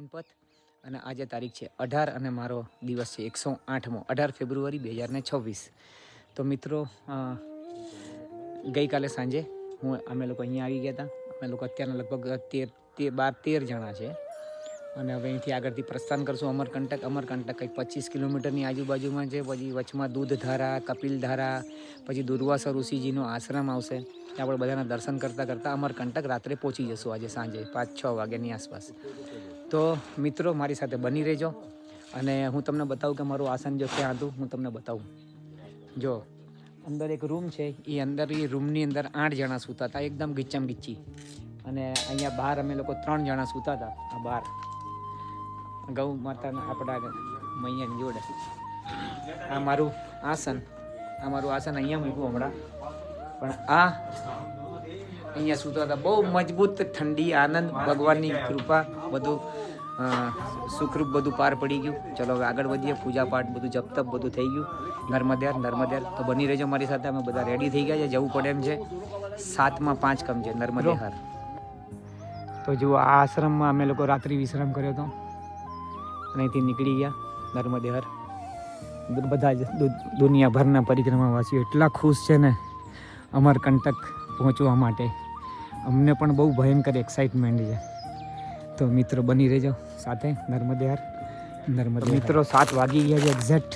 ગણપત અને આજે તારીખ છે 18 અને મારો દિવસ છે 108મો 18 ફેબ્રુઆરી 2026. તો મિત્રો ગઈકાલે સાંજે અમે લોકો અહીંયા આવી ગયા હતા. અમે લોકો અત્યારના લગભગ 13 જણા છે અને હવે અહીંથી આગળથી પ્રસ્થાન કરશું અમરકંટક. અમરકંટક કંઈક 25 કિલોમીટરની આજુબાજુમાં છે. પછી વચમાં દૂધધારા, કપિલધારા, પછી દુર્વાસા ઋષિજીનો આશ્રમ આવશે. ત્યાં આપણે બધાના દર્શન કરતાં અમરકંટક રાત્રે પહોંચી જશું આજે સાંજે 5-6 વાગ્યાની આસપાસ. તો મિત્રો મારી સાથે બની રહેજો અને હું તમને બતાવું કે મારું આસન જો ક્યાં હતું હું તમને બતાવું. જો અંદર એક રૂમ છે, એ રૂમની અંદર 8 જણા સૂતા હતા એકદમ ગીચમ ગીચી. અને અહીંયા બહાર અમે લોકો 3 જણા સૂતા હતા. આ બહાર ગૌ માતાના આપણા મૈયાની જોડે. આ મારું આસન અહીંયા મૂક્યું હમણાં. પણ આ અહીંયા સૂતા હતા. બહુ મજબૂત ઠંડી, આનંદ, ભગવાનની કૃપા, બધું સુખરૂપ બધું પાર પડી ગયું. ચલો હવે આગળ વધીએ. પૂજા પાઠ બધું જપ તપ બધું થઈ ગયું. નર્મદેર તો બની રહેજો મારી સાથે. અમે બધા રેડી થઈ ગયા છે, જવું પડે એમ છે. 7માં 5 કમ છે નર્મદે હાર. તો જુઓ આ આશ્રમમાં અમે લોકો રાત્રિ વિશ્રામ કર્યો હતો અને અહીંથી નીકળી ગયા નર્મદે હાર. બધા જ દુનિયાભરના પરિક્રમાવાસીઓ એટલા ખુશ છે ને અમરકંટક પહોંચવા માટે. અમને પણ બહુ ભયંકર એક્સાઇટમેન્ટ છે. તો મિત્રો બની રહેજો સાથે નર્મદે હાર. મિત્રો 7 વાગી ગયા છે એક્ઝેક્ટ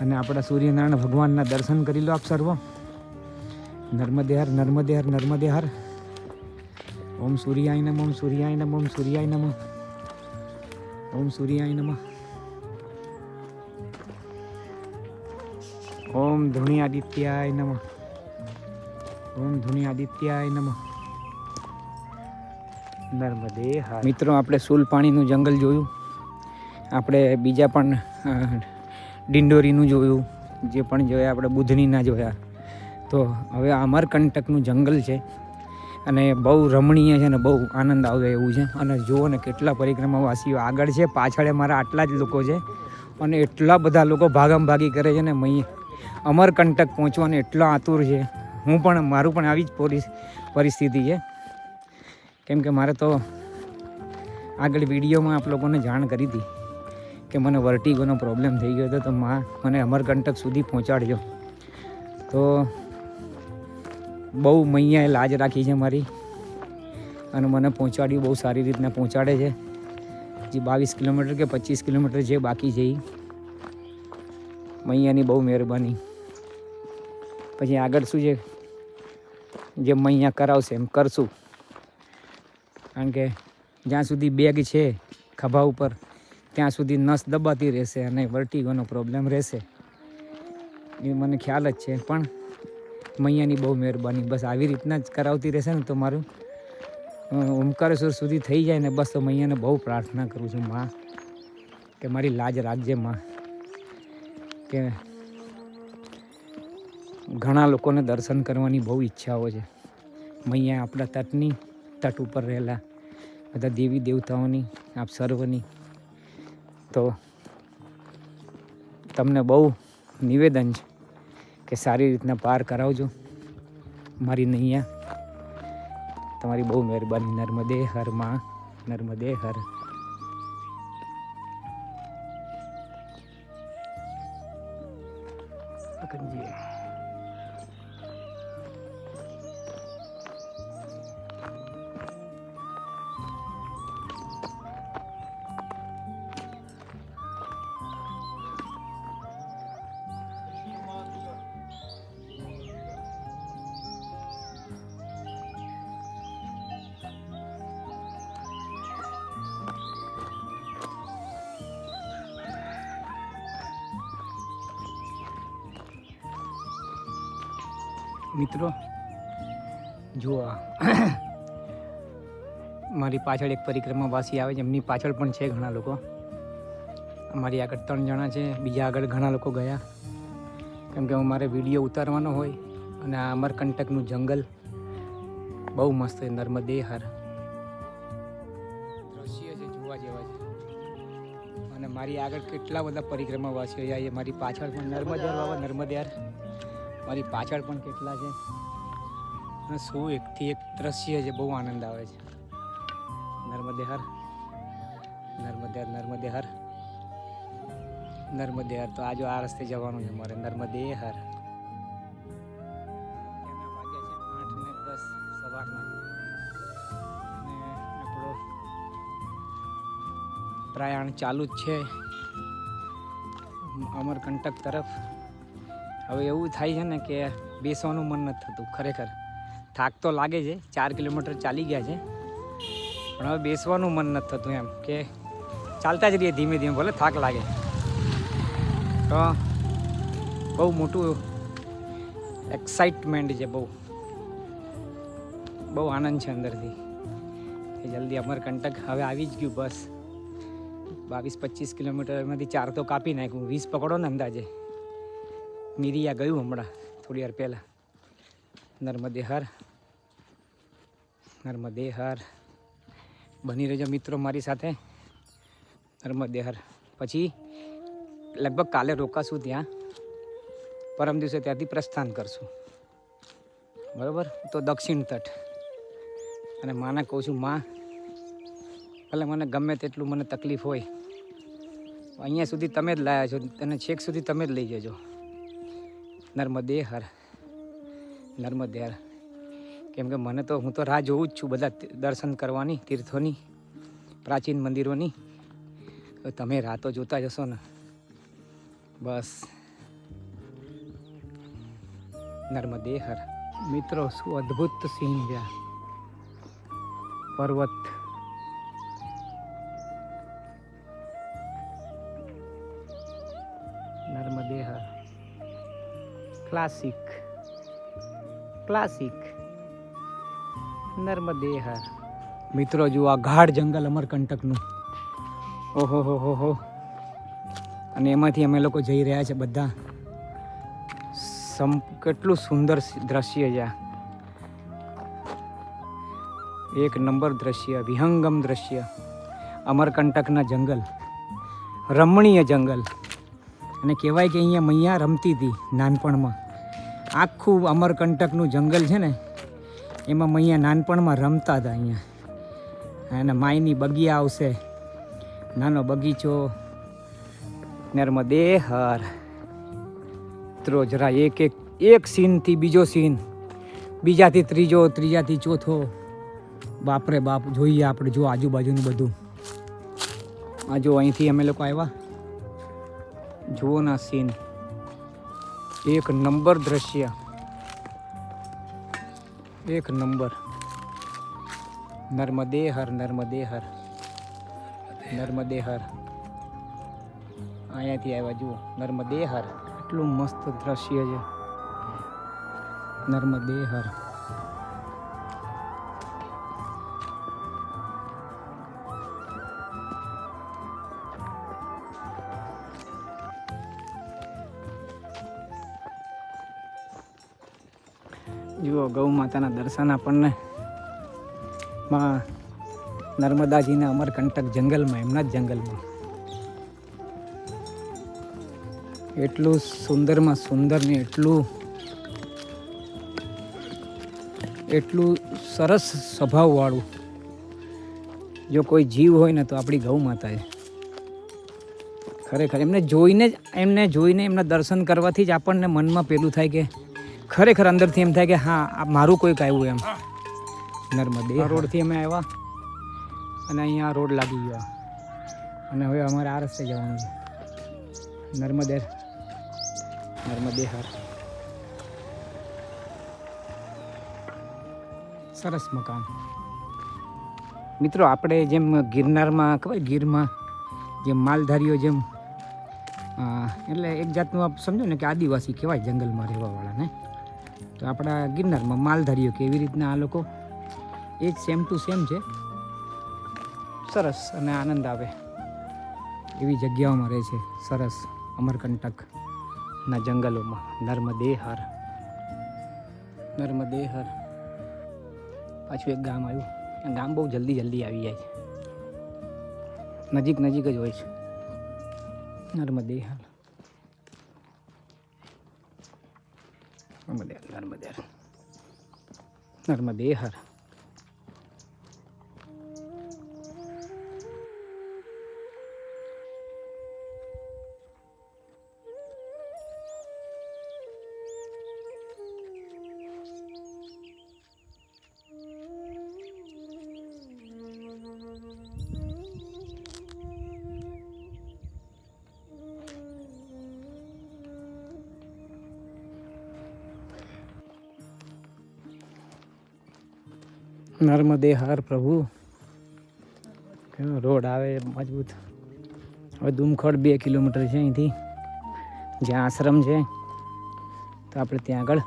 અને આપણા સૂર્યનારાયણ ભગવાનના દર્શન કરી લો આપ સર્વ. નર્મદે હાર. ઓમ સૂર્યાય નમઃ, ઓમ સૂર્યાય નમઃ, ઓમ સૂર્યાય નમઃ, ઓમ સૂર્યાય નમઃ, ઓમ ધૂણ્યાદિત્યાય નમઃ, ઓમ ધૂણ્યાદિત્યાય નમઃ. નર્મદે હાર. મિત્રો આપણે સુલપાણીનું જંગલ જોયું, આપણે બીજા પણ ડિંડોરીનું જોયું, જે પણ જોયા આપણે બુધનીના જોયા. તો હવે અમરકંટકનું જંગલ છે અને બહુ રમણીય છે ને બહુ આનંદ આવે એવું છે. અને જુઓ ને કેટલા પરિક્રમાવાસીઓ આગળ છે, પાછળ મારા આટલા જ લોકો છે અને એટલા બધા લોકો ભાગી કરે છે ને અમરકંટક પહોંચવાને એટલા આતુર છે. મારું પણ આવી જ પરિસ્થિતિ છે. કેમ કે મારે તો આગળ વિડીયોમાં આપ લોકોને જાણ કરી હતી કે મને વર્ટિગોનો પ્રોબ્લેમ થઈ ગયો હતો, તો મને અમરકંટક સુધી પહોંચાડજો. તો બહુ મૈયાએ લાજ રાખી છે મારી અને મને પહોંચાડ્યું, બહુ સારી રીતના પહોંચાડે છે. જે 22 કિલોમીટર કે 25 કિલોમીટર જે બાકી છે એ મૈયાની બહુ મહેરબાની. પછી આગળ શું છે, જે મૈયા કરાવશે એમ કરશું. કારણ કે જ્યાં સુધી બેગ છે ખભા ઉપર ત્યાં સુધી નસ દબાતી રહેશે અને વર્ટિગોનો પ્રોબ્લેમ રહેશે, એ મને ખ્યાલ જ છે. પણ મૈયાની બહુ મહેરબાની. બસ આવી રીતના જ કરાવતી રહેશે ને તો મારું ઓમકારેશ્વર સુધી થઈ જાય ને બસ. તો મૈયાને બહુ પ્રાર્થના કરું છું માં કે મારી લાજ રાખજે માં. કે ઘણા લોકોને દર્શન કરવાની બહુ ઈચ્છાઓ છે. મૈયા આપણા તટ ઉપર રહેલા બધા દેવી દેવતાઓની, આપ સર્વની. તો તમને બહુ નિવેદન છે કે સારી રીતના પાર કરાવજો મારી નૈયા. તમારી બહુ મહેરબાની. નર્મદે હર માં, નર્મદે હર. મિત્રો જુઓ મારી પાછળ એક પરિક્રમાવાસી આવે છે, એમની પાછળ પણ છે ઘણા લોકો. અમારી આગળ 3 જણા છે, બીજા આગળ ઘણા લોકો ગયા. કેમ કે મારે વિડીયો ઉતારવાનો હોય અને આ અમરકંટકનું જંગલ બહુ મસ્ત છે. નર્મદે હાર દ્રશ્ય છે, જોવા જેવા છે. અને મારી આગળ કેટલા બધા પરિક્રમાવાસીઓ છે. મારી પાછળ પણ નર્મદે હાર, નર્મદે હાર. મારી પાછળ પણ કેટલા છે અને શું એકથી એક દ્રશ્ય છે, બહુ આનંદ આવે છે. નર્મદે હાર. નર્મદે નર્મદે હર નર્મદે હર. તો આ રસ્તે જવાનું છે મારે, નર્મદે હર. ત્યાંના વાગ્યા છે 8:10 સવારના, અને આપણો પ્રયાણ ચાલુ જ છે અમરકંટક તરફ. હવે એવું થાય છે ને કે બેસવાનું મન નથી થતું. ખરેખર થાક તો લાગે છે, 4 કિલોમીટર ચાલી ગયા છે, પણ હવે બેસવાનું મન નથી થતું. એમ કે ચાલતા જ રહીએ ધીમે ધીમે, ભલે થાક લાગે. તો બહુ મોટું એક્સાઇટમેન્ટ છે, બહુ આનંદ છે અંદરથી કે જલ્દી અમરકંટક હવે આવી જ ગયું. બસ 22-25 કિલોમીટરમાંથી 4 તો કાપી નાખ્યું, 20 પકડો ને અંદાજે. મીરિયા ગયું હમણાં થોડી વાર પહેલાં. નર્મદે હર નર્મદે હર. બની રહેજો મિત્રો મારી સાથે. નર્મદે હર. પછી લગભગ કાલે રોકાશું ત્યાં, પરમ દિવસે ત્યાંથી પ્રસ્થાન કરશું. બરાબર. તો દક્ષિણ તટ. અને માને કહું છું, માં ભલે મને ગમે તેટલું મને તકલીફ હોય, અહીંયા સુધી તમે જ લાવ્યા છો, અને છેક સુધી તમે જ લઈ જજો. નર્મદે હર નર્મદે હર. કેમ કે મને તો, હું તો રાહ જોઉં જ છું બધા દર્શન કરવાની, તીર્થોની, પ્રાચીન મંદિરોની. તમે રાહ તો જોતા જશો ને. બસ નર્મદે હર. મિત્રો શું અદ્ભુત સીન છે. પર્વત, નર્મદે હર. ક્લાસિક નર્મદે હર. મિત્રો જુઓ આ ગાઢ જંગલ અમરકંટકનું. ઓહો હો હો. અને એમાંથી અમે લોકો જઈ રહ્યા છે બધા. કેટલું સુંદર દ્રશ્ય છે. એક નંબર દ્રશ્ય, વિહંગમ દ્રશ્ય. અમરકંટકના જંગલ, રમણીય જંગલ. અને કહેવાય કે અહીંયા મૈયા રમતી હતી નાનપણમાં. આખું અમરકંટકનું જંગલ છે ને, એમાં મૈયા નાનપણમાં રમતા હતા અહીંયા. અને માયની બગીયા આવશે, નાનો બગીચો. નર્મદે હર. મિત્રો જરા એક સીનથી બીજો સીન, બીજાથી ત્રીજો, ત્રીજાથી ચોથો. બાપરે બાપ. જોઈએ આપણે, જો આજુબાજુનું બધું. આ જો અહીંથી અમે લોકો આવ્યા, જુઓ ના સીન. એક નંબર દ્રશ્ય, એક નંબર. નર્મદે હર નર્મદે હર નર્મદે હર. અહીંયાથી આવ્યા, જુઓ નર્મદે હર. એટલું મસ્ત દ્રશ્ય છે. નર્મદે હર. જુઓ ગૌ માતાના દર્શન આપણને માં નર્મદાજીના અમરકંટક જંગલમાં, એમના જ જંગલમાં. એટલું સુંદરમાં સુંદર ને એટલું સરસ સ્વભાવવાળું. જો કોઈ જીવ હોય ને તો આપણી ગૌ માતા છે. ખરેખર એમને જોઈને એમના દર્શન કરવાથી જ આપણને મનમાં પેલું થાય કે ખરેખર અંદરથી એમ થાય કે હા, આ મારું કોઈક આવ્યું એમ. નર્મદે રોડથી અમે આવ્યા, અને અહીંયા રોડ લાગી ગયો, અને હવે અમારે આ રસ્તે જવાનું છે. નર્મદે હર. સરસ મકાન. મિત્રો આપણે જેમ ગિરનારમાં, ખબર ગીરમાં જેમ માલધારીઓ, જેમ એટલે એક જાતનું આપ સમજો ને કે આદિવાસી કહેવાય જંગલમાં રહેવાવાળાને. તો આપણા ગિરનારમાં માલધારીઓ કે એવી રીતના આ લોકો એ જ સેમ ટુ સેમ છે. સરસ અને આનંદ આવે એવી જગ્યાઓમાં રહે છે. સરસ અમરકંટકના જંગલોમાં. નર્મદે હર નર્મદે હર. પાછું એક ગામ આવ્યું. ગામ બહુ જલ્દી આવી જાય છે, નજીક જ હોય છે. નર્મદે હર નર્મદે હર. નર્મદે હર પ્રભુ. રોડ આવે મજબૂત. હવે દુમખડ 2 કિલોમીટર છે અહીંથી, જ્યાં આશ્રમ છે. તો આપણે ત્યાં આગળ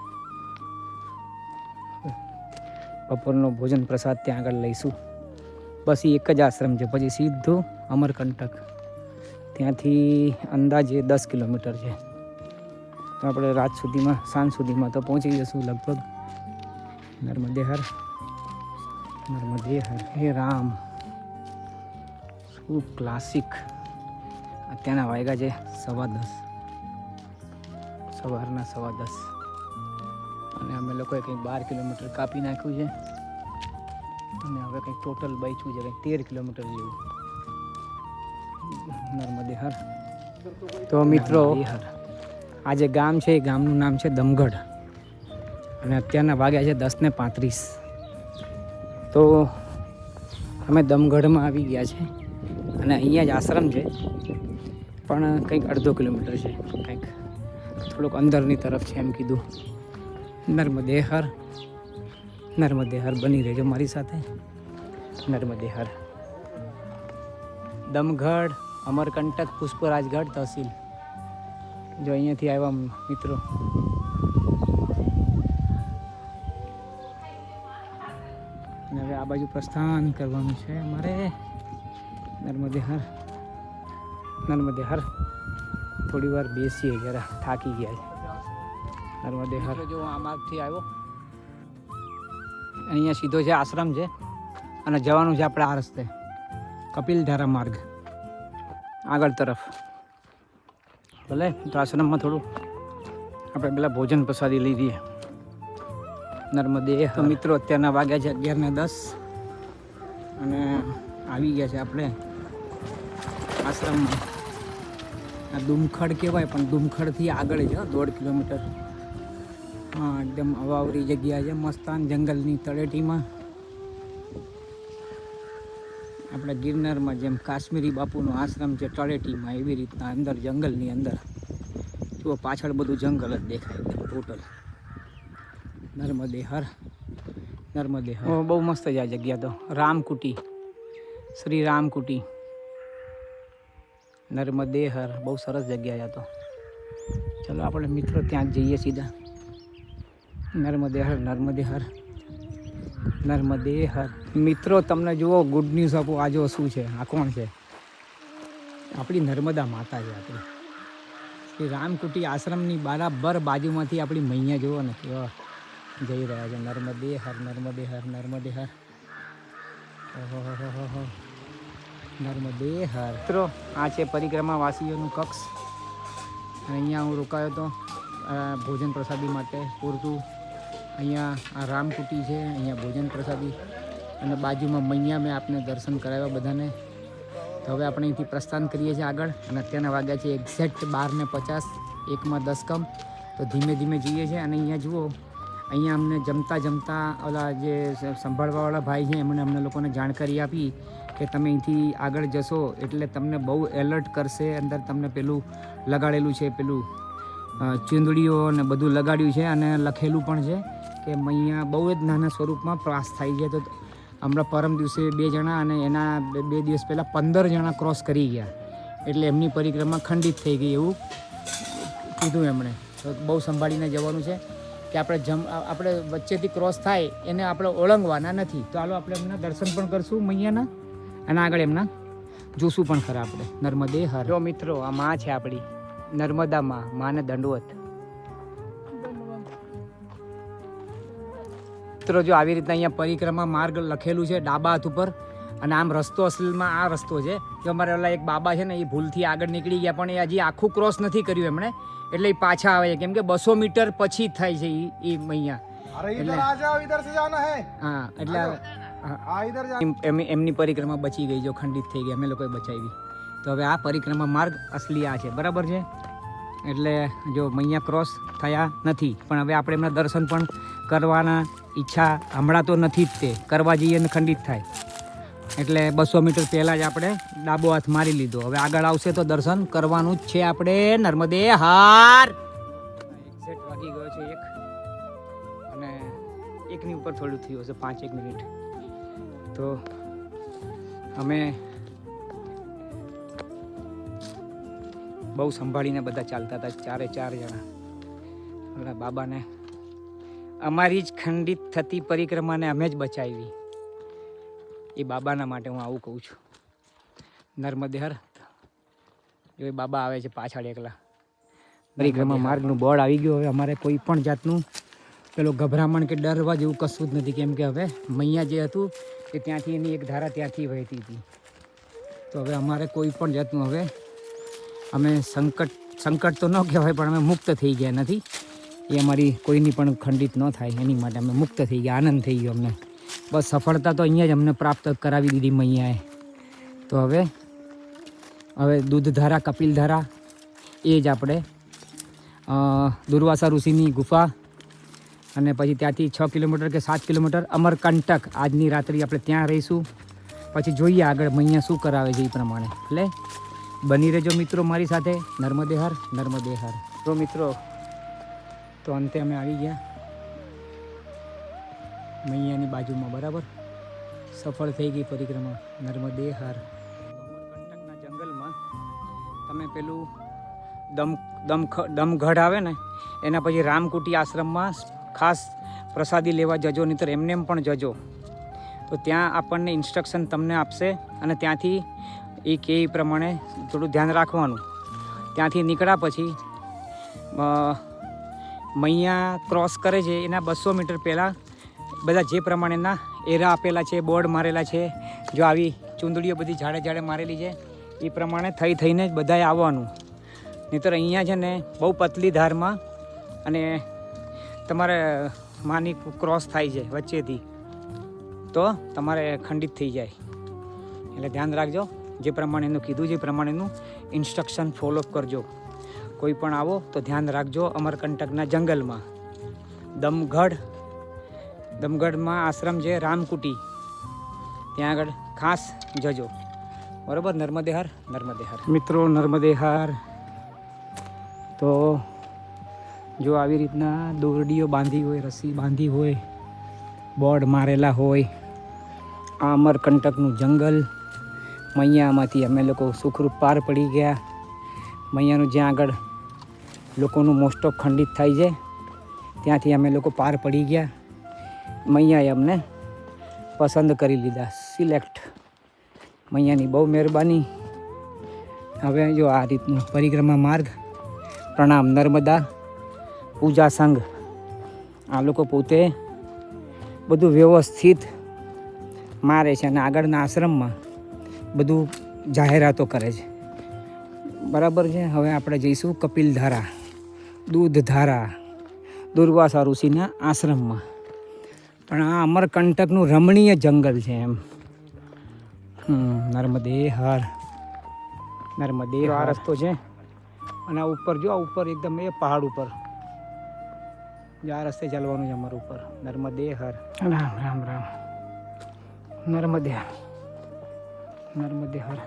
બપોરનો ભોજન પ્રસાદ ત્યાં આગળ લઈશું. બસ એ એક જ આશ્રમ છે, પછી સીધું અમરકંટક. ત્યાંથી અંદાજે 10 કિલોમીટર છે. તો આપણે રાત સુધીમાં, સાંજ સુધીમાં તો પહોંચી જશું લગભગ. નર્મદે હર, નર્મદે હર. હે રામ, શું ક્લાસિક. અત્યારના વાગ્યા છે 10:15, સવારના 10:15. અને અમે લોકોએ કંઈક 12 કિલોમીટર કાપી નાખ્યું છે. અને હવે કંઈક ટોટલ બચ્યું છે કંઈક 13 કિલોમીટર જેવું. નર્મદે હર. તો મિત્રો, આ જે ગામ છે એ ગામનું નામ છે દમગઢ. અને અત્યારના વાગ્યા છે 10:35. તો અમે દમગઢમાં આવી ગયા છે. અને અહીંયા જ આશ્રમ છે, પણ કંઈક 1/2 કિલોમીટર છે, કંઈક થોડુંક અંદરની તરફ છે એમ કીધું. નર્મદે હર, નર્મદે હર. બની રહેજો મારી સાથે. નર્મદે હર. દમગઢ, અમરકંટક, પુષ્પરાજગઢ તહસીલ. જો અહીંયાથી આવ્યા મિત્રો. અને હવે આ બાજુ પ્રસ્થાન કરવાનું છે અમારે. નર્મદે હર, નર્મદે હર. થોડી વાર બેસીએ, જરા થાકી ગયા છે. નર્મદે હર. જો આ માર્ગથી આવ્યો, અહીંયા સીધો છે આશ્રમ છે. અને જવાનું છે આપણે આ રસ્તે, કપિલધારા માર્ગ આગળ તરફ. ભલે તો આશ્રમમાં થોડું આપણે પેલા ભોજન પ્રસાદી લઈ લઈએ. નર્મદે. તો મિત્રો અત્યારના વાગ્યા છે 11:10. અને આવી ગયા છે આપણે આશ્રમમાં. આ દુમખડ કહેવાય, પણ દુમખડથી આગળ છે 1.5 કિલોમીટર. હા, એકદમ અવાવરી જગ્યા છે, મસ્તાન જંગલની તળેટીમાં. આપણે ગિરનારમાં જેમ કાશ્મીરી બાપુનો આશ્રમ છે તળેટીમાં, એવી રીતના અંદર જંગલની અંદર. જુઓ પાછળ બધું જંગલ જ દેખાય ટોટલ. નર્મદે હર, નર્મદે હર. બહુ મસ્ત છે આ જગ્યા તો. રામકુટી, શ્રી રામકુટી. નર્મદે હર. બહુ સરસ જગ્યા છે આ તો. ચલો આપણે મિત્રો ત્યાં જ જઈએ સીધા. નર્મદે હર, નર્મદે હર, નર્મદે હર. મિત્રો તમને જુઓ ગુડ ન્યૂઝ આપો. આ જો શું છે, આ કોણ છે? આપણી નર્મદા માતા છે. આપણી શ્રી રામકુટી આશ્રમની બરાબર બાજુમાંથી આપણી મૈયા જુઓ ને કેવા જઈ રહ્યા છે. નર્મદે હર, નર્મદે હર, નર્મદે હર. ઓહો, નર્મદે હર. મિત્રો આ છે પરિક્રમાવાસીઓનું કક્ષ. અને અહીંયા હું રોકાયો હતો ભોજન પ્રસાદી માટે પૂરતું. અહીંયા આ રામકુટી છે, અહીંયા ભોજન પ્રસાદી. અને બાજુમાં મૈયા મેં આપને દર્શન કરાવ્યા બધાને. તો હવે આપણે અહીંથી પ્રસ્થાન કરીએ છીએ આગળ. અને અત્યારના વાગ્યા છે એક્ઝેક્ટ 12:50, 1:10 કમ. તો ધીમે ધીમે જઈએ છીએ. અને અહીંયા જુઓ, અહીંયા અમને જમતા ઓલા જે સંભાળવાવાળા ભાઈ છે એમણે અમને લોકોને જાણકારી આપી કે તમે અહીંથી આગળ જશો એટલે તમને બહુ એલર્ટ કરશે. અંદર તમને પેલું લગાડેલું છે, પેલું ચૂંદડીઓ ને બધું લગાડ્યું છે. અને લખેલું પણ છે કે અહીંયા બહુ જ નાના સ્વરૂપમાં પ્રવાસ થાય છે. તો હમણાં પરમ દિવસે 2 જણા અને એના 2 દિવસ પહેલાં 15 જણા ક્રોસ કરી ગયા. એટલે એમની પરિક્રમા ખંડિત થઈ ગઈ એવું કીધું એમણે. તો બહુ સંભાળીને જવાનું છે કે આપણે વચ્ચેથી ક્રોસ થાય એને આપણે ઓળંગવાના નથી. તો હાલો આપણે એમના દર્શન પણ કરશું મૈયાના, અને આગળ એમના જોશું પણ ખરા આપણે. નર્મદે હર. જો મિત્રો આ માં છે આપણી નર્મદામાં, માને દંડવત. મિત્રો જો આવી રીતના અહીંયા પરિક્રમા માર્ગ લખેલું છે ડાબા હાથ ઉપર. અને આમ રસ્તો અસલમાં આ રસ્તો છે. જો અમારે ઓલા એક બાબા છે ને એ ભૂલથી આગળ નીકળી ગયા, પણ એ હજી આખું ક્રોસ નથી કર્યું એમણે, એટલે એ પાછા આવે છે. કેમ કે 200 મીટર પછી થાય છે એ મૈયા. હા, એટલે એમની પરિક્રમા બચી ગઈ, જો ખંડિત થઈ ગઈ, અમે લોકોએ બચાવી. તો હવે આ પરિક્રમા માર્ગ અસલી આ છે, બરાબર છે. એટલે જો મૈયા ક્રોસ થયા નથી, પણ હવે આપણે એમના દર્શન પણ કરવાના ઈચ્છા હમણાં તો નથી જ. તે કરવા જઈએ ને ખંડિત થાય. એટલે 200 મીટર પહેલાં જ આપણે ડાબો હાથ મારી લીધો. હવે આગળ આવશે તો દર્શન કરવાનું જ છે આપણે. નર્મદે હાર. એક્ઝેક્ટ વાગી ગયો છે 1, અને 1ની ઉપર થોડું થયું હશે, 5-1 મિનિટ. તો અમે બહુ સંભાળીને બધા ચાલતા હતા, 4 જણા. ઓલા બાબાને અમારી જ ખંડિત થતી પરિક્રમાને અમે જ બચાવી. એ બાબાના માટે હું આવું કહું છું. નર્મદે હર. જો એ બાબા આવે છે પાછળ એકલા. પરિક્રમા માર્ગનું બોર્ડ આવી ગયું. હવે અમારે કોઈ પણ જાતનું પેલો ગભરામણ કે ડરવા જેવું કશું જ નથી, કેમ કે હવે મૈયા જે હતું એ ત્યાંથી એની એક ધારા ત્યાંથી વહેતી હતી. તો હવે અમારે કોઈ પણ જાતનું હવે અમે સંકટ તો ન કહેવાય, પણ અમે મુક્ત થઈ ગયા નથી. એ અમારી કોઈની પણ ખંડિત ન થાય એની માટે અમે મુક્ત થઈ ગયા. આનંદ થઈ ગયો અમને. બસ સફળતા તો અહીંયા જ અમને પ્રાપ્ત કરાવી દીધી મૈયાએ. તો હવે દૂધધારા, કપિલધારા એ જ આપણે દુર્વાસા ઋષિની ગુફા, અને પછી ત્યાંથી 6 કિલોમીટર કે 7 કિલોમીટર અમરકંટક. આજની રાત્રિ આપણે ત્યાં રહીશું. પછી જોઈએ આગળ મૈયા શું કરાવે છે એ પ્રમાણે. એટલે બની રહેજો મિત્રો મારી સાથે. નર્મદે હર, નર્મદે હર. તો મિત્રો, તો અંતે અમે આવી ગયા મૈયાની બાજુમાં. બરાબર, સફળ થઈ ગઈ પરિક્રમા. નર્મદે હર. અમરકંટકના જંગલમાં તમે પેલું દમગઢ આવે ને, એના પછી રામકુટી આશ્રમમાં ખાસ પ્રસાદી લેવા જજો, નહીંતર એમને પણ જજો. તો ત્યાં આપણને ઇન્સ્ટ્રક્શન તમને આપશે, અને ત્યાંથી એ કે એ પ્રમાણે થોડું ધ્યાન રાખવાનું. ત્યાંથી નીકળ્યા પછી મૈયા ક્રોસ કરે છે એના 200 મીટર પહેલાં બધા જે પ્રમાણેના એરા આપેલા છે, બોર્ડ મારેલા છે, જો આવી ચૂંદડીઓ બધી ઝાડે મારેલી છે, એ પ્રમાણે થઈને જ બધાએ આવવાનું. નહીંતર અહીંયા છે ને બહુ પતલી ધારમાં, અને તમારે માની ક્રોસ થાય છે વચ્ચેથી, તો તમારે ખંડિત થઈ જાય. એટલે ધ્યાન રાખજો. જે પ્રમાણેનું કીધું છે એ પ્રમાણેનું ઇન્સ્ટ્રક્શન ફોલો કરજો. કોઈ પણ આવો તો ધ્યાન રાખજો. અમરકંટકના જંગલમાં દમગઢમાં આશ્રમ છે રામકુટી, ત્યાં આગળ ખાસ જજો. બરાબર. નર્મદે હર, નર્મદે હર. મિત્રો, નર્મદે હર. તો જો આવી રીતના દોરડીઓ બાંધી હોય, રસ્સી બાંધી હોય, બોર્ડ મારેલા હોય, આ અમરકંટકનું જંગલ. મૈયામાંથી અમે લોકો સુખરૂપ પાર પડી ગયા. મૈયાનું જ્યાં આગળ લોકોનું મોસ્ટ ઓફ ખંડિત થાય છે, ત્યાંથી અમે લોકો પાર પડી ગયા. મૈયાએ અમને પસંદ કરી લીધા, સિલેક્ટ. મૈયાની બહુ મહેરબાની. હવે જો આ રીતનું પરિક્રમા માર્ગ. પ્રણામ. નર્મદા પૂજા સંઘ, આ લોકો પોતે બધું વ્યવસ્થિત મારે છે, અને આગળના આશ્રમમાં બધું જાહેરાતો કરે છે. બરાબર છે. હવે આપણે જઈશું કપિલધારા, દૂધધારા, દુર્વાસા ઋષિના આશ્રમમાં. પણ આ અમરકંટકનું રમણીય જંગલ છે એમ. નર્મદે હર, નર્મદે. આ રસ્તો છે, અને આ ઉપર જો, આ ઉપર એકદમ એ પહાડ ઉપર આ રસ્તે ચાલવાનું છે અમારું ઉપર. નર્મદે હર. રામ રામ રામ. નર્મદે હર, નર્મદે હર,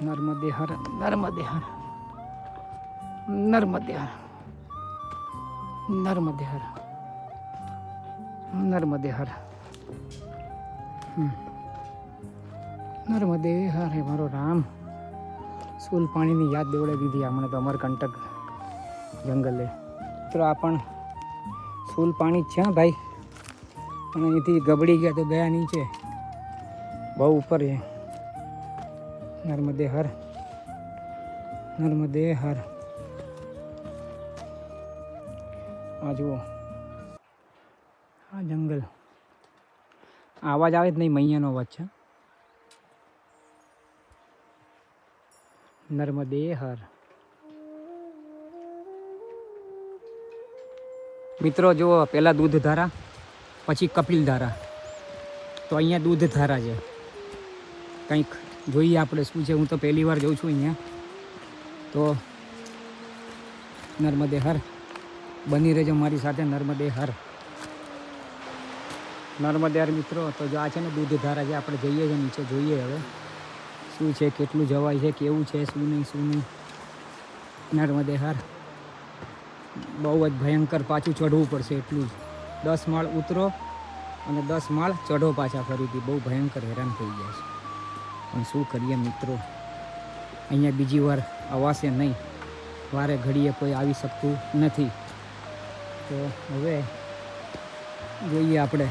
નર્મદે હર, નર્મદે હર, નર્મદે હર, નર્મદે હર, નર્મદે હર, નર્મદે હર. હે મારો રામ. સૂલ પાણીની યાદ દેવડાવી દીધી હમણાં તો અમરકંટક જંગલે. મિત્રો, આ પણ સૂલ પાણી જ છે ભાઈ, પણ અહીંથી ગબડી ગયા તો ગયા નીચે, બહુ ઉપર છે. નર્મદે હર, નર્મદે હર. આ જુઓ, આ જંગલ. અવાજ આવે જ નહીં, મૈયાનો અવાજ છે. નર્મદે હર. મિત્રો જુઓ, પહેલાં દૂધધારા, પછી કપિલધારા. તો અહીંયા દૂધધારા છે. કંઈક જોઈએ આપણે શું છે. હું તો પહેલી વાર જઉં છું અહીંયા. તો નર્મદે હર. બની રહેજો મારી સાથે. નર્મદે હર, નર્મદે હર. મિત્રો, તો જો આ છે ને દૂધધારા છે. આપણે જઈએ છીએ નીચે, જોઈએ હવે શું છે, કેટલું જવાય છે, કેવું છે, શું નહીં. નર્મદે હર. બહુ જ ભયંકર, પાછું ચઢવું પડશે એટલું જ. 10 માળ ઉતરો અને 10 માળ ચઢો પાછા ફરીથી. બહુ ભયંકર હેરાન થઈ ગયા છે, પણ શું કરીએ મિત્રો, અહીંયા બીજી વાર અવાશે નહીં, વારે ઘડીએ કોઈ આવી શકતું નથી. તો હવે જોઈએ આપણે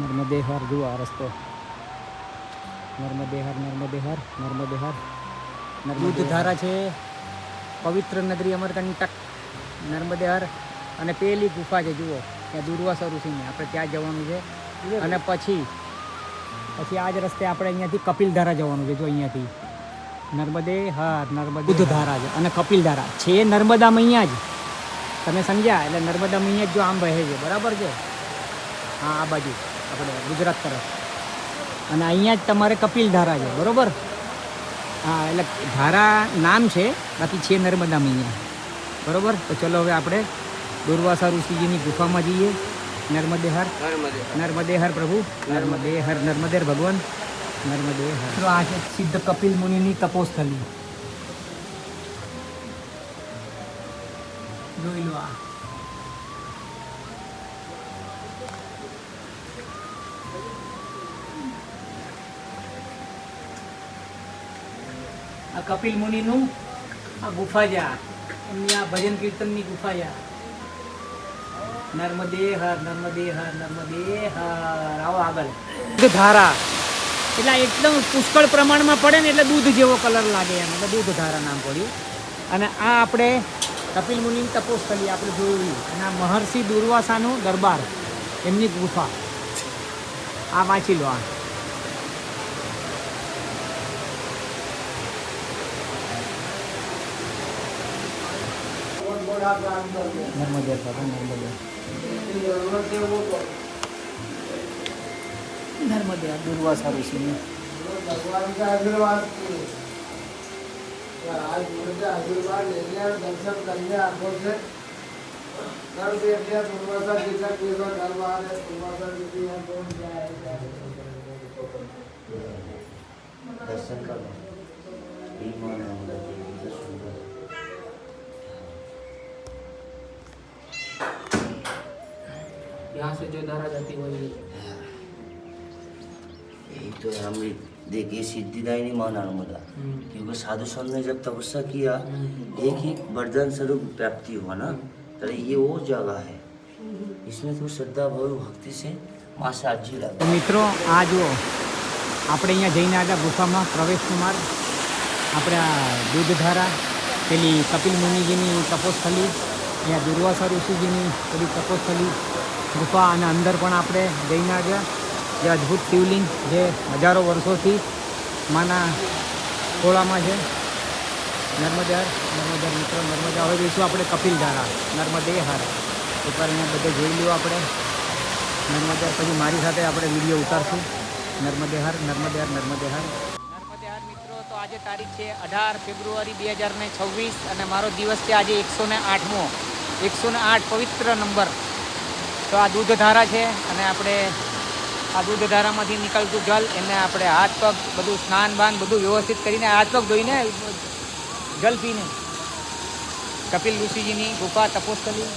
નર્મદે હર. જુઓ આ રસ્તો, નર્મદે હર, નર્મદે હર, નર્મદે હર. દૂધધારા છે, પવિત્ર નગરી અમરકંટક, નર્મદે હર. અને પેલી ગુફા છે જુઓ, ત્યાં દુર્વાસા ઋષિની, આપણે ત્યાં જવાનું છે. અને પછી આ જ રસ્તે આપણે અહીંયાથી કપિલધારા જવાનું છે. જો અહીંયાથી નર્મદે હર, નર્મદે દૂધધારા છે અને કપિલધારા છે નર્મદામાં અહીંયા જ. તમે સમજ્યા? એટલે નર્મદામાં અહીંયા જ જો આમ વહે છે, બરાબર છે. હા, આ બાજુ આપણે ગુજરાત તરફ. અને અહીંયા જ તમારે કપિલધારા છે, બરાબર. હા, એટલે ધારા નામ છે, બાકી છે નર્મદામાં અહીંયા, બરાબર. તો ચલો હવે આપણે દુર્વાસા ઋષિજીની ગુફામાં જઈએ. નર્મદે હર, નર્મદે હર પ્રભુ, નર્મદે હર, નર્મદેર ભગવાન, નર્મદે હર. તો આ છે સિદ્ધ કપિલ મુનિની તપોસ્થલી. જોઈ લો આ. આ કપિલ મુનિનું આ ગુફા છે, એમની આ ભજન કીર્તનની ગુફા છે. નર્મદે હર, નર્મદે હર, નર્મદે હર. આવો આગળ. દૂધધારા એટલે એકદમ પુષ્કળ પ્રમાણમાં પડે ને એટલે દૂધ જેવો કલર લાગે એમ, એટલે દૂધધારા નામ પડ્યું. અને આ આપણે કપિલ મુનિની તપોસ્થલી આપણે જોયું. અને આ મહર્ષિ દુર્વાસાનું દરબાર, એમની ગુફા. આ વાંચી લો. આ નર્મદે નર્મદે દુર્વાસા ઋષિની. भगवान का आशीर्वाद आज मुझे आशीर्वाद ले लिया, दर्शन कर लिया आंखों से, कर दे दिया। दुर्वासा जी का केवल दरबार है, दुर्वासा जी की यहाँ कौन जाएगा? दर्शन करो, ईमान है उनका, ये सुंदर। यहाँ से जो धारा जाती वही है। यही तो है अमृत। देखिए सिद्धिदायिनी मां नर्मदा, क्योंकि साधु संत ने जब तपस्या किया, एक ही वरदान स्वरूप प्राप्ति हुआ ना, तो ये वो जगह है, इसमें तो श्रद्धा भाव भक्ति से माँ से आजी लगा। મિત્રો આ જુઓ, આપણે અહીંયા જઈને આવ્યા ગુફામાં પ્રવેશનો માર્ગ. આપણે આ દૂધધારા, પેલી કપિલ મુનિજીની તપોસ્થલી, અહીંયા દુર્વાસા ઋષિજીની પેલી તપોસ્થલી ગુફા, અને અંદર પણ આપણે જઈને આવ્યા. જે અદ્ભુત શિવલિંગ જે હજારો વર્ષોથી માના ખોળામાં છે. નર્મદે હર, નર્મદે હર મિત્રો, નર્મદા. હવે જઈશું આપણે કપિલધારા, નર્મદે હર ઉપર. અહીંયા બધે જોઈ લ્યો આપણે નર્મદે હર. પછી મારી સાથે આપણે વિડીયો ઉતારશું. નર્મદે હર, નર્મદે હર, નર્મદે હર, નર્મદે હર મિત્રો. તો આજે તારીખ છે 18 ફેબ્રુઆરી 2026 અને મારો દિવસ છે આજે 108મો, 108 પવિત્ર નંબર. તો આ દૂધધારા છે અને આપણે આ દૂધધારામાંથી નીકળતું જલ, એને આપણે હાથ પગ બધું સ્નાન બાન બધું વ્યવસ્થિત કરીને હાથ પગ ધોઈને જલ પીને કપિલ ઋષિજીની ગુફા તપોસ્થલી,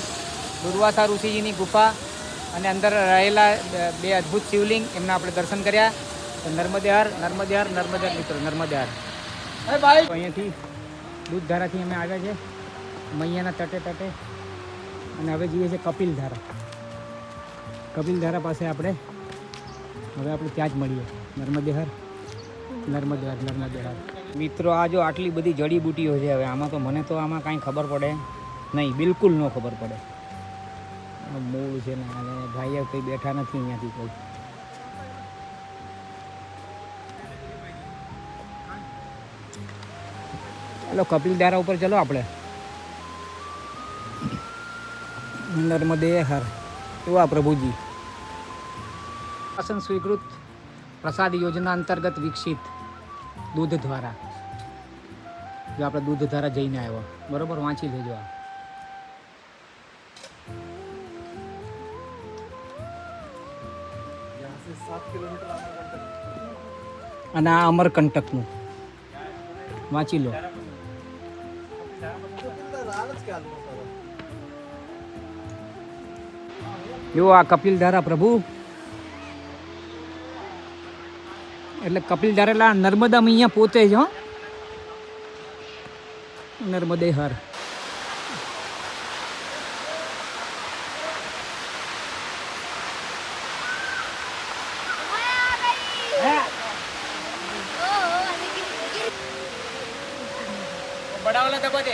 દુર્વાસા ઋષિજીની ગુફા અને અંદર રહેલા બે અદ્ભુત શિવલિંગ, એમના આપણે દર્શન કર્યા. તો નર્મદે હર, નર્મદે હર, નર્મદે હર મિત્રો, નર્મદે હર. અહીંયાથી દૂધધારાથી અમે આવ્યા છે મૈયાના તટે તટે, અને હવે જઈએ છીએ કપિલધારા. કપિલધારા પાસે આપણે ત્યાં જ મળીએ. નર્મદે હર, નર્મદે હર, નર્મદે હર. મિત્રો આ જો આટલી બધી જડીબુટીઓ છે, હવે આમાં તો મને તો આમાં કાંઈ ખબર પડે નહીં, બિલકુલ ન ખબર પડે. મૂળ છે ને, અને ભાઈઓ કંઈ બેઠા નથી અહીંયાથી કોઈ. ચાલો કપિલધારા ઉપર ચલો આપણે. નર્મદે હર. એવા પ્રભુજી શાસન સ્વીકૃત પ્રસાદ યોજના અંતર્ગત વિકસિત દૂધધારા. જો આપણે દૂધધારા જઈને આવ્યા, બરોબર, વાંચી લેજો. અને આ અમરકંટકનું વાંચી લો. જો આ કપિલધારા પ્રભુ એટલે કપિલ ધારેલા નર્મદામાં અહીંયા પોતે જ હો નર્મદે હર बड़ा वाला दबा दे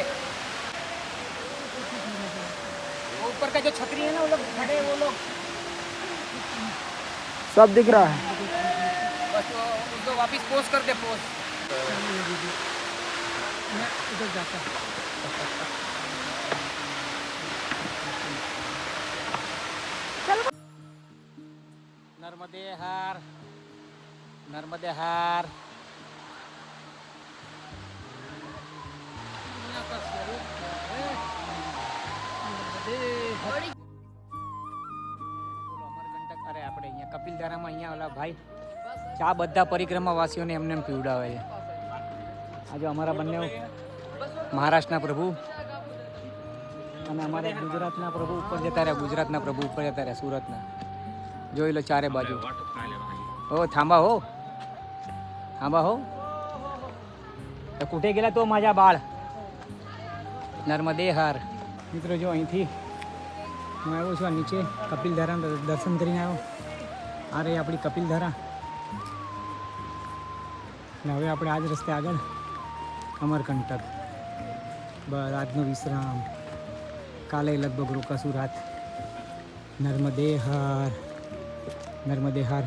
वो ऊपर का जो छतरी है ना वो लोग खड़े वो लोग सब दिख रहा है। बस वो उसको वापस पोस्ट कर दे पोस्ट इधर जाता नर्मदे हार नर्मदे हार અરે આપણે અહીંયા કપિલધારામાં અહીંયા ઓલા ભાઈ ચા બધા પરિક્રમાવાસીઓને એમને એમ પીવડાવે છે. આજે અમારા બંને મહારાષ્ટ્રના પ્રભુ અને અમારા ગુજરાતના પ્રભુ ઉપર જતા રહ્યા, ગુજરાતના પ્રભુ ઉપર જતા રહ્યા, સુરતના. જોઈ લો ચારે બાજુ. हो थांबा हो તો કુઠે ગયેલા તો माझा बाळ નર્મદે હાર. મિત્રો જો અહીંથી હું આવ્યો છું આ નીચે કપિલધારા દર્શન કરીને આવ્યો. આ રહી આપણી કપિલધારા. અને હવે આપણે આ જ રસ્તે આગળ અમરકંટક. બસ આજનો વિશ્રામ. કાલે લગભગ રોકાશું રાત. નર્મદે હાર નર્મદે હાર.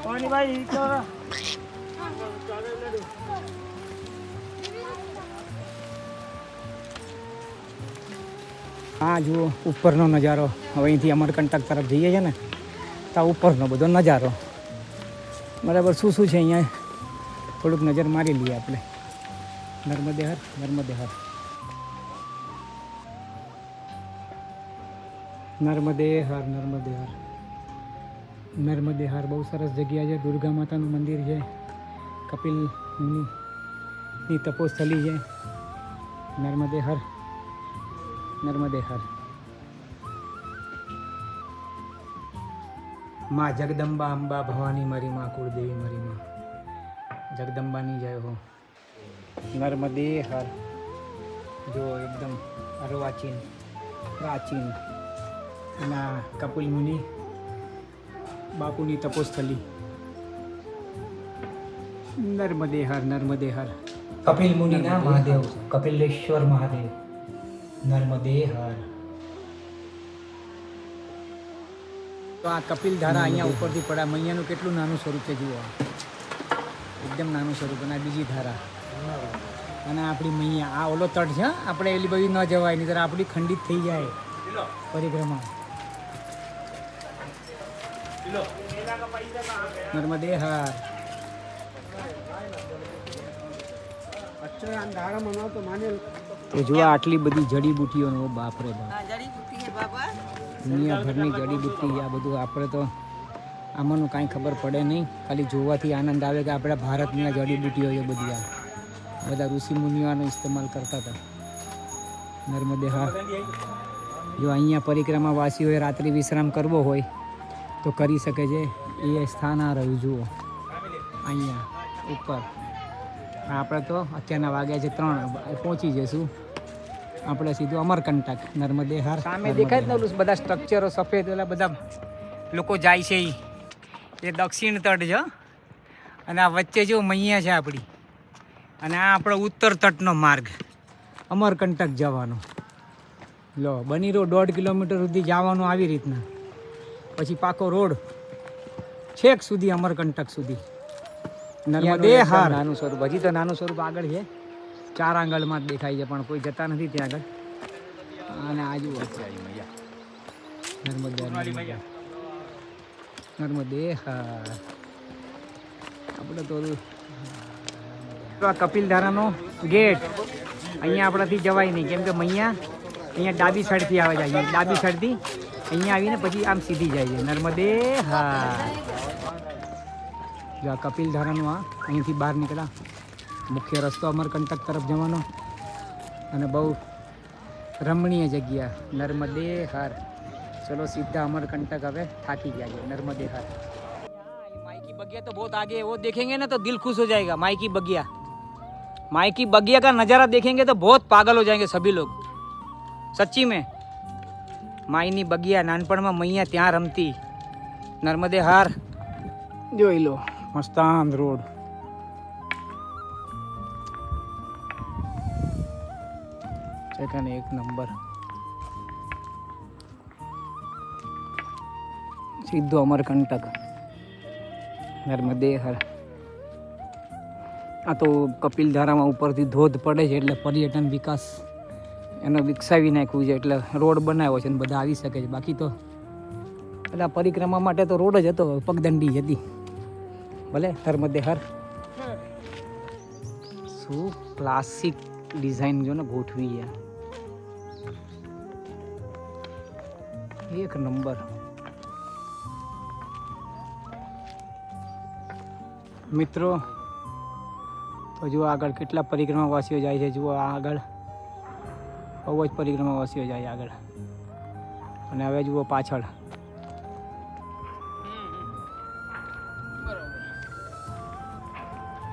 पवनी भाई હા જુઓ ઉપરનો નજારો. હવે અહીંથી અમરકંટક તરફ જઈએ છીએ ને તો ઉપરનો બધો નજારો બરાબર શું શું છે અહીંયા થોડુંક નજર મારી લઈએ આપણે. નર્મદે હર નર્મદે હર નર્મદે હર નર્મદે હર નર્મદે હાર. બહુ સરસ જગ્યા છે. દુર્ગા માતાનું મંદિર છે. કપિલ મુનિની તપોસ્થલી છે. નર્મદે હર નર્મદે હર. માં જગદંબા અંબા ભવાની મારી માં કુળદેવી મારી માં જગદંબાની જય હો. નર્મદે હર. જો એકદમ અર્વાચીન પ્રાચીન અને કપિલ મુનિ બાપુની તપોસ્થલી. નર્મદે હર નર્મદે હર. કપિલ મુનિના મહાદેવ કપિલેશ્વર મહાદેવ. નર્મદે હર. તો આ કપિલધારા અહીંયા ઉપરથી પડ્યા. મૈયાનું કેટલું નાનું સ્વરૂપ છે જુઓ. એકદમ નાનું સ્વરૂપ. અને આ બીજી ધારા અને આપણી મૈયા. આ ઓલો તટ છે. આપણે એલી બધી ન જવાય નહીં તો આપણી ખંડિત થઈ જાય પરિક્રમા. નર્મદે હાર. તો જો આટલી બધી જડીબુટીઓનો બાપરે બાપ. દુનિયાભરની જડીબુટી. આ બધું આપણે તો આમાંનું કાંઈ ખબર પડે નહીં. ખાલી જોવાથી આનંદ આવે કે આપણા ભારતની આ જડીબુટીઓ એ બધી આ બધા ઋષિ મુનિઓ આનો ઇસ્તેમાલ કરતા હતા. નર્મદે હાર. જો અહીંયા પરિક્રમાવાસીઓએ રાત્રિ વિશ્રામ કરવો હોય તો કરી શકે છે. એ સ્થાન આ રહ્યું જુઓ અહીંયા ઉપર. આપણે તો અત્યારના વાગ્યા છે 3 પહોંચી જઈશું આપણે સીધું અમરકંટક. નર્મદે હાર. સામે દેખાય ને બધા સ્ટ્રક્ચરો સફેદ એટલે બધા લોકો જાય છે. એ દક્ષિણ તટ છે અને આ વચ્ચે જો મૈયા છે આપણી. અને આ આપણો ઉત્તર તટનો માર્ગ અમરકંટક જવાનો. લો બની રહ્યો 1.5 કિલોમીટર સુધી જવાનું આવી રીતના. પછી પાકો રોડ છેક સુધી અમરકંટક સુધી. નર્મદે હાર. નાનું સ્વરૂપ. હજી તો નાનું સ્વરૂપ આગળ છે. 4 આંગળમાં જ દેખાય છે પણ કોઈ જતા નથી ત્યાં આગળ. અને આજુ નર્મદે નર્મદે હાર. આપણે તો આ કપિલધારાનો ગેટ. અહીંયા આપણાથી જવાય નહીં કેમ કે મૈયા અહીંયા ડાબી સાઈડથી આવે છે. અહીંયા ડાબી સાઈડથી અહીંયા આવીને પછી આમ સીધી જાય છે. નર્મદે હાર. જો આ કપિલધારાનું આ અહીંથી બહાર નીકળ્યા. મુખ્ય રસ્તો અમરકંટક તરફ જવાનો અને બહુ રમણીય જગ્યા. નર્મદે હાર. સો चलो सीधा अमरकंटक हवे थाकी गया है नर्मदे हाट। माई की बगिया तो बहुत आगे है, वो देखेंगे ना तो दिल खुश हो जाएगा। माई की बगिया का नज़ारा देखेंगे तो बहुत पागल हो जाएंगे सभी लोग, सच्ची में। माईनी बगिया नानपणમાં મૈયા ત્યાં રમતી, નર્મદે હાર જોઈ લો, મસ્તાન રોડ। સેકન્ડ એક નંબર, સીધો અમરકંટક નર્મદે હર। આ તો કપિલધારામાં ઉપરથી ધોધ પડે છે એટલે પર્યટન વિકાસ એનો વિકસાવી નાખ્યું છે, એટલે રોડ બનાવ્યો છે ને બધા આવી શકે છે। બાકી તો એટલે પરિક્રમા માટે તો રોડ જ હતો, પગદંડી જ હતી। ભલે નર્મદે હર, શું ક્લાસિક ડિઝાઇન જો ને ગોઠવી છે, એક નંબર। મિત્રો તો જુઓ આગળ કેટલા પરિક્રમાવાસીઓ જાય છે, જુઓ આગળ બહુ જ પરિક્રમાવાસીઓ જાય આગળ, અને હવે જુઓ પાછળ।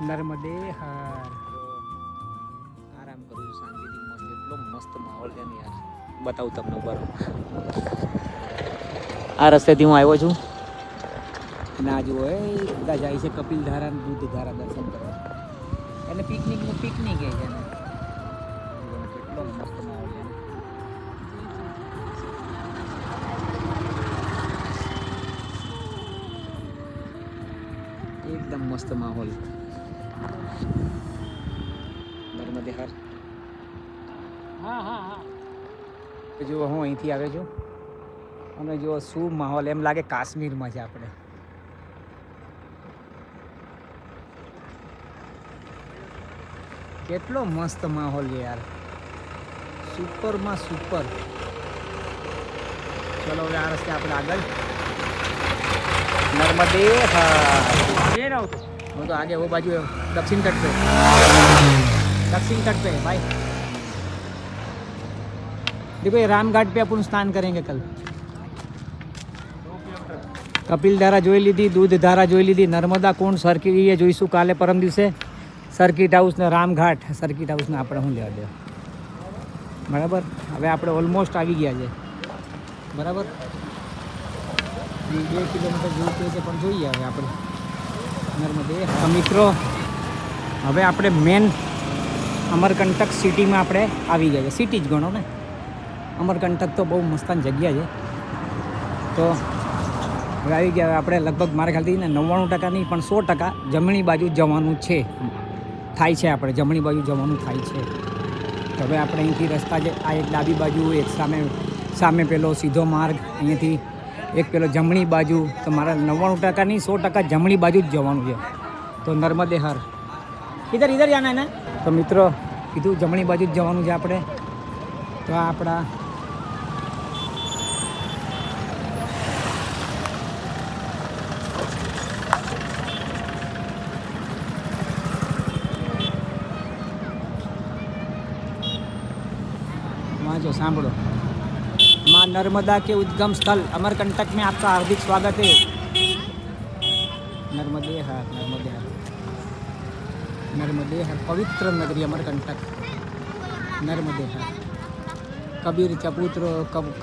નર્મદે હાર, આરામ કરું છું શાંતિથી, મસ્ત, એટલો મસ્ત માહોલ છે ને યાર, બતાવું તમને બરો। આ રસ્તેથી હું આવ્યો છું અને આ જુઓ એ બધા જાય છે કપિલધારા દૂધધારા દર્શન કરવા, એને પિકનિકનું પિકનિક છે એને, કેટલો મસ્ત માહોલ છે। એકદમ મસ્ત માહોલ નર્મદે હાર। જો હું અહીંથી આવ્યો છું અને જો શું માહોલ, એમ લાગે કાશ્મીરમાં છે આપણે। કેટલો મસ્ત માહોલ છે યાર, સુપરમાં સુપર। ચલો હવે આ રસ્તે આપણે આગળ नर्मदे हार, वो तो आगे वो बाजू है, दक्षिण तट पे भाई। देखो ये रामघाट पे अपन स्नान करेंगे कल। कपिलधारा જોઈ લીધી, દૂધધારા જોઈ લીધી, નર્મદા કુંડ સર્કિટ એ જોઈશું કાલે પરમ દિવસે। સર્કિટ હાઉસ ને રામઘાટ, સર્કિટ હાઉસને આપણે શું લેવા દે, બરાબર। હવે આપણે ઓલમોસ્ટ આવી ગયા છે, બરાબર। 2 કિલોમીટર જેવું કહે છે પણ જોઈએ હવે આપણે નર્મદે। મિત્રો હવે આપણે મેન અમરકંટક સિટીમાં આપણે આવી ગયા છે, સિટી જ ગણો ને। અમરકંટક તો બહુ મસ્તાન જગ્યા છે, તો હવે આવી ગયા। આપણે લગભગ મારા ખ્યાલથી ને 99% નહીં પણ 100% જમણી બાજુ જવાનું છે, થાય છે, આપણે જમણી બાજુ જવાનું થાય છે। તો હવે આપણે અહીંથી રસ્તા છે, આ એક ડાબી બાજુ, એક સામે પેલો સીધો માર્ગ, અહીંયાથી એક પેલો જમણી બાજુ। તો મારા 99% નહીં 100% જમણી બાજુ જ જવાનું છે। તો નર્મદે હર ઇધર જાના હે ને, તો મિત્રો કીધું જમણી બાજુ જ જવાનું છે આપણે। તો આ આપણા વાંચો સાંભળો, माँ नर्मदा के उद्गम स्थल अमरकंटक में आपका हार्दिक स्वागत है। नर्मदे हर, नर्मदे हर, नर्मदे हर, पवित्र नगरी अमरकंटक, नर्मदे हर। कबीर चपूत्र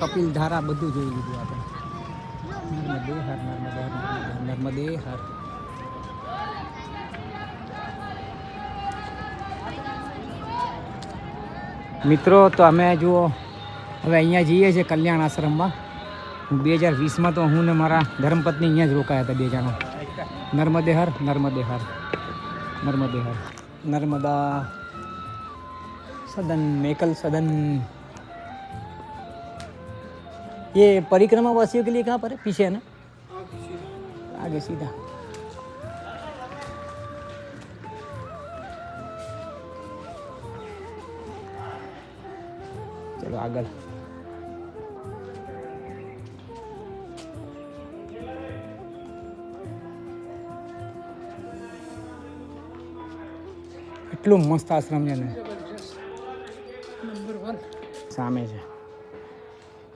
कपिलधारा બધું જોઈ લીધું આપણે। नर्मदे हर, नर्मदे हर, नर्मदे हर। મિત્રો તો અમે જુઓ હવે અહીંયા જઈએ છીએ કલ્યાણ આશ્રમમાં। 2020માં તો હું ને મારા ધર્મપત્ની અહીંયા જ રોકાયા હતા 2 જણા। નર્મદે હર, નર્મદે હર, नर्मदे हर, नर्मदा सदन, मेकल सदन। ये परिक्रमा वासियों के लिए कहाँ पर है? पीछे है ना, आगे सीधा। चलो आगे। એટલું મસ્ત આશ્રમ છે ને, નંબર 1 સામે છે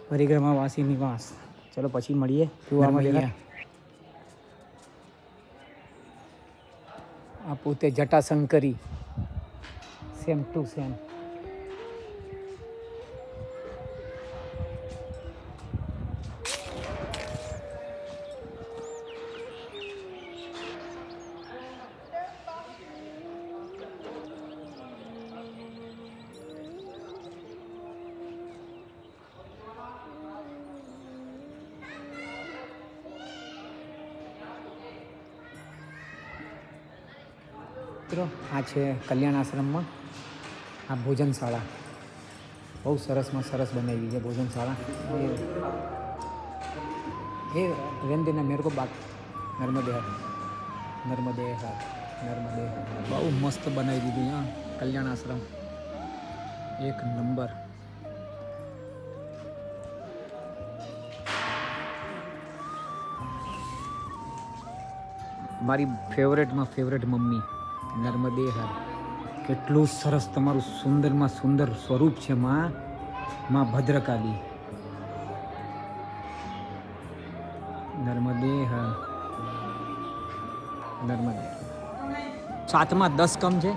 પરિક્રમાવાસી નિવાસ। ચલો પછી મળીએ કૂવામાં દેખાય. આ પોતે જટાશંકરી સેમ ટુ સેમ. મિત્રો આ છે કલ્યાણ આશ્રમમાં આ ભોજનશાળા બહુ સરસમાં સરસ બનાવી છે ભોજનશાળા. એ રેન દેના મેરે કો બાત નર્મદે હાર નર્મદે હાર નર્મદે હાર બહુ મસ્ત બનાવી દીધું હા કલ્યાણ આશ્રમ એક નંબર. મારી ફેવરેટમાં ફેવરેટ મમ્મી નર્મદે હર. કેટલું સરસ તમારું સુંદરમાં સુંદર સ્વરૂપ છે માં ભદ્રકાલી. નર્મદે હર નર્મદે. 7માં 10 કમ છે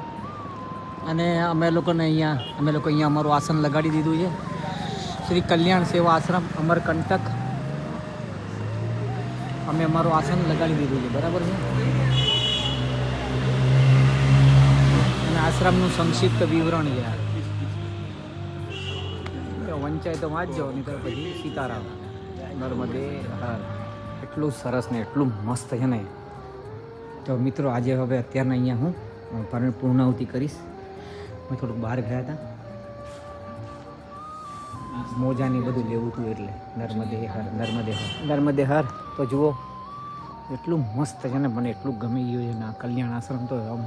અને અમે લોકો અહીંયા અમારું આસન લગાડી દીધું છે. શ્રી કલ્યાણ સેવા આશ્રમ અમરકંટક અમે અમારું આસન લગાડી દીધું છે બરાબર છે. આશ્રમનું સંક્ષિપ્ત વિવરણ છે વંચાય તો વાંચજો નહીં તો પછી સીતારામ. નર્મદે હર. એટલું સરસ ને એટલું મસ્ત છે ને. તો મિત્રો આજે હવે અત્યારના અહીંયા હું પૂર્ણાહુતિ કરીશ. મેં થોડુંક બહાર ગયા હતા મોજાની બધું લેવું હતું એટલે. નર્મદે હર નર્મદે હર નર્મદે હર. તો જુઓ એટલું મસ્ત છે ને મને એટલું ગમી ગયું છે ને આ કલ્યાણ આશ્રમ. તો આમ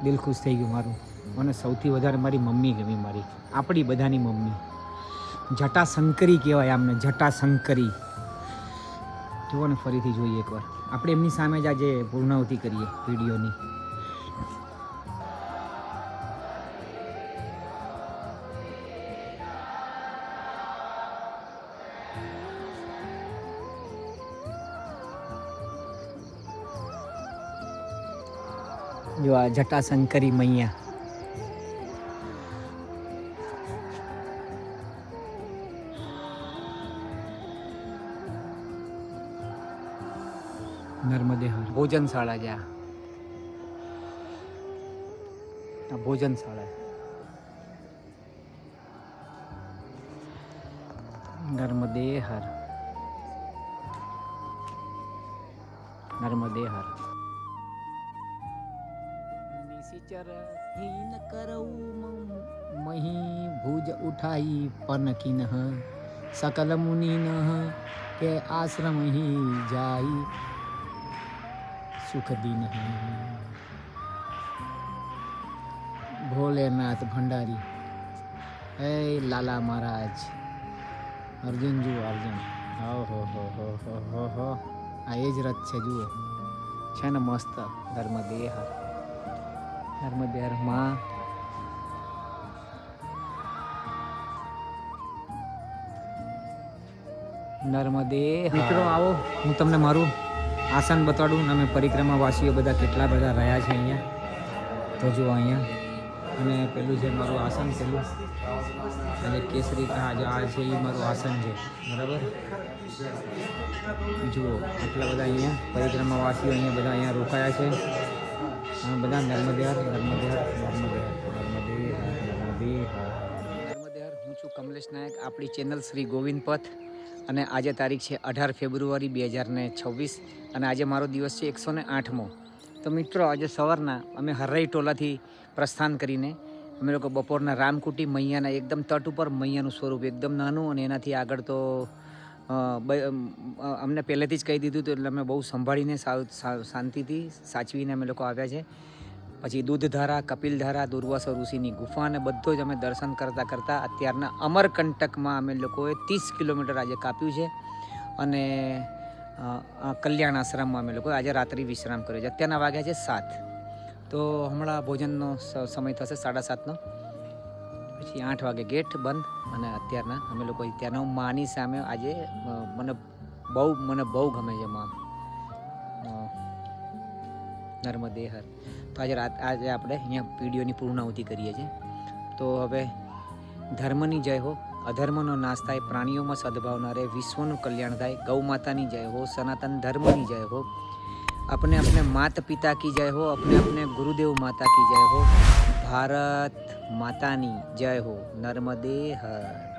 દિલ ખુશ થઈ ગયું મારું. મને સૌથી વધારે મારી મમ્મી ગમી મારી આપણી બધાની મમ્મી. જટાશંકરી કહેવાય આમને જટાશંકરી. જુઓ ને ફરીથી જોઈએ એકવાર આપણે એમની સામે જ આજે પૂર્ણાહુતિ કરીએ વિડીયોની. જો આ જટાશંકરી મૈયા. નર્મદે હર. ભોજનશાળા છે આ ભોજનશાળા. નર્મદે હર નર્મદે હર. નિશિચર હીન કરઉ મહી ભુજ ઉઠાઈ પનકિન સકલ મુનિન કે આશ્રમ હી જાઈ સુખ દીન. ભોલેનાથ ભંડારી. હે લાલા મહારાજ અર્જુન જુઓ અર્જુન. હો આ એ જ રથ છે જુઓ છે ને મસ્ત. નર્મદે હર નર્મદે હર માં. નર્મદે. મિત્રો આવો હું તમને મારું આસન બતાડું. અમે પરિક્રમાવાસીઓ બધા કેટલા બધા રહ્યા છે અહીંયા. તો જુઓ અહીંયા અને પેલું છે મારું આસન. પેલું અને કેસરી આ છે એ મારું આસન છે બરાબર. જુઓ આટલા બધા અહીંયા પરિક્રમાવાસીઓ અહીંયા બધા અહીંયા રોકાયા છે. અમે બધા નર્મદે હર નર્મદે હર નર્મદે હર નર્મદે હર નર્મદે હર નર્મદે હર. હું છું કમલેશ નાયક. આપણી ચેનલ શ્રી ગોવિંદ પથ. અને આજે તારીખ છે 18 ફેબ્રુઆરી 2026 અને આજે મારો દિવસ છે 108મો. તો મિત્રો આજે સવારના અમે હર્રાઈ ટોલાથી પ્રસ્થાન કરીને અમે લોકો બપોરના રામકુટી મૈયાના એકદમ તટ ઉપર મૈયાનું સ્વરૂપ એકદમ નાનું અને એનાથી આગળ તો અમને પહેલેથી જ કહી દીધું હતું એટલે અમે બહુ સંભાળીને શાંતિથી સાચવીને અમે લોકો આવ્યા છે. પછી દૂધધારા, કપિલધારા, દુર્વાસા ઋષિની ગુફા અને બધો જ અમે દર્શન કરતાં કરતાં અત્યારના અમરકંટકમાં અમે લોકોએ 30 કિલોમીટર આજે કાપ્યું છે અને કલ્યાણ આશ્રમમાં અમે લોકોએ આજે રાત્રિ વિશ્રામ કર્યો છે. અત્યારના વાગ્યા છે 7. તો હમણાં ભોજનનો સમય થશે 7:30નો પછી 8 વાગે ગેટ બંધ અને અત્યારના અમે લોકો ત્યાંનો માની સામે આજે મને બહુ ગમે છે માં નર્મદે હર. તો આજે આપણે અહીંયા વિડીયોની પૂર્ણાહુતિ કરીએ છીએ. તો હવે ધર્મની જય હો, અધર્મનો નાશ થાય, પ્રાણીઓમાં સદભાવના રહે, વિશ્વનું કલ્યાણ થાય, ગૌ માતાની જય હો, સનાતન ધર્મની જય હો, अपने माता पिता की जय हो, अपने गुरुदेव माता की जय हो, भारत माता नी जय हो, नर्मदे हर.